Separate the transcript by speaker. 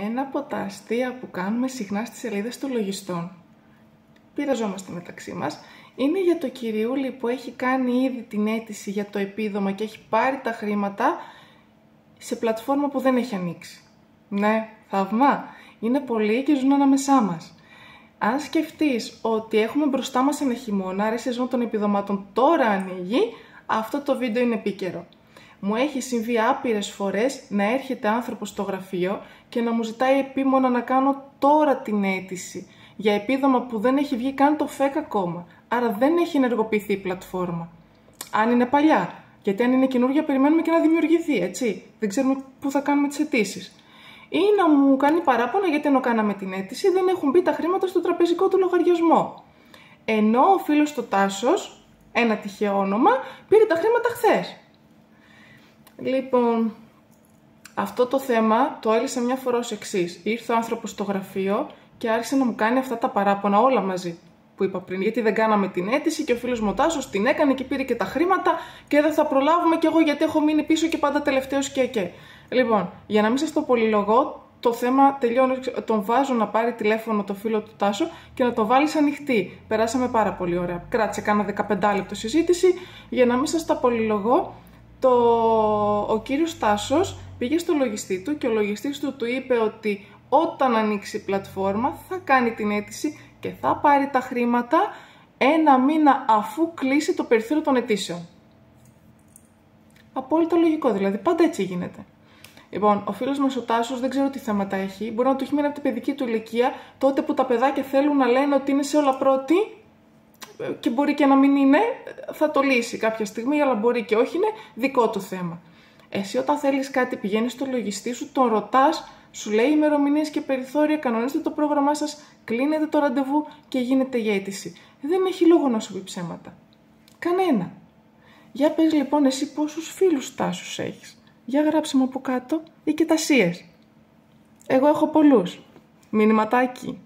Speaker 1: Ένα από τα αστεία που κάνουμε συχνά στις σελίδες των λογιστών, πειραζόμαστε μεταξύ μας, είναι για το κυριούλι που έχει κάνει ήδη την αίτηση για το επίδομα και έχει πάρει τα χρήματα σε πλατφόρμα που δεν έχει ανοίξει. Ναι, θαυμά. Είναι πολλοί και ζουν ανάμεσά μας. Αν σκεφτείς ότι έχουμε μπροστά μας ένα χειμώνα, άρα η σεζόν των επιδομάτων τώρα ανοίγει, αυτό το βίντεο είναι επίκαιρο. Μου έχει συμβεί άπειρες φορές να έρχεται άνθρωπος στο γραφείο και να μου ζητάει επίμονα να κάνω τώρα την αίτηση για επίδομα που δεν έχει βγει καν το ΦΕΚ ακόμα, άρα δεν έχει ενεργοποιηθεί η πλατφόρμα. Αν είναι παλιά, γιατί αν είναι καινούργια περιμένουμε και να δημιουργηθεί, έτσι. Δεν ξέρουμε πού θα κάνουμε τις αιτήσεις. Ή να μου κάνει παράπονα γιατί ενώ κάναμε την αίτηση δεν έχουν μπει τα χρήματα στο τραπεζικό του λογαριασμό. Ενώ ο φίλος του Τάσος, ένα τυχαίο όνομα, πήρε τα χρήματα χθες. Λοιπόν, αυτό το θέμα το έλυσα μια φορά ως εξής. Ήρθε ο άνθρωπος στο γραφείο και άρχισε να μου κάνει αυτά τα παράπονα όλα μαζί που είπα πριν. Γιατί δεν κάναμε την αίτηση και ο φίλος μου ο Τάσος την έκανε και πήρε και τα χρήματα και δεν θα προλάβουμε κι εγώ γιατί έχω μείνει πίσω και πάντα τελευταίος και. Λοιπόν, για να μην σας το πολυλογώ, το θέμα τελειώνει. Τον βάζω να πάρει τηλέφωνο το φίλο του Τάσο και να το βάλει ανοιχτή. Περάσαμε πάρα πολύ ωραία. Κράτησε κάνα 15 λεπτό συζήτηση. Για να μην σας τα πολυλογώ, ο κύριος Τάσος πήγε στο λογιστή του και ο λογιστής του είπε ότι όταν ανοίξει η πλατφόρμα θα κάνει την αίτηση και θα πάρει τα χρήματα ένα μήνα αφού κλείσει το περιθώριο των αιτήσεων. Απόλυτα λογικό, δηλαδή πάντα έτσι γίνεται. Λοιπόν, ο φίλος μας ο Τάσος δεν ξέρω τι θέματα έχει. Μπορεί να του έχει μείνει από την παιδική του ηλικία, τότε που τα παιδάκια θέλουν να λένε ότι είναι σε όλα πρώτη και μπορεί και να μην είναι, θα το λύσει κάποια στιγμή, αλλά μπορεί και όχι, είναι δικό του θέμα. Εσύ όταν θέλεις κάτι πηγαίνεις στο λογιστή σου, τον ρωτάς, σου λέει ημερομηνίες και περιθώρια, κανονίστε το πρόγραμμά σας, κλείνετε το ραντεβού και γίνεται η αίτηση. Δεν έχει λόγο να σου πει ψέματα. Κανένα. Για πες λοιπόν εσύ πόσους φίλους Τάσους έχεις. Για γράψε μου από κάτω ή και τασίες. Εγώ έχω πολλούς. Μηνυματάκι.